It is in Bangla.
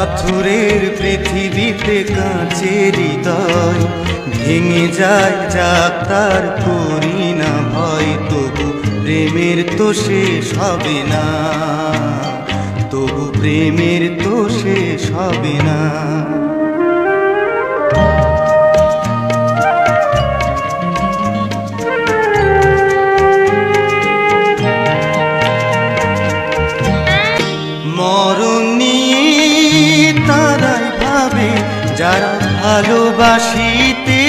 পাথরের পৃথিবীতে কাঁচের হৃদয় ভেঙে যায়, যাক তার করি না ভয়। তবু প্রেমের তো শেষ হবে না, তবু প্রেমের তো শেষ হবে না। মরণ নিয়ে তারাই ভাবে যারা ভালোবাসিতে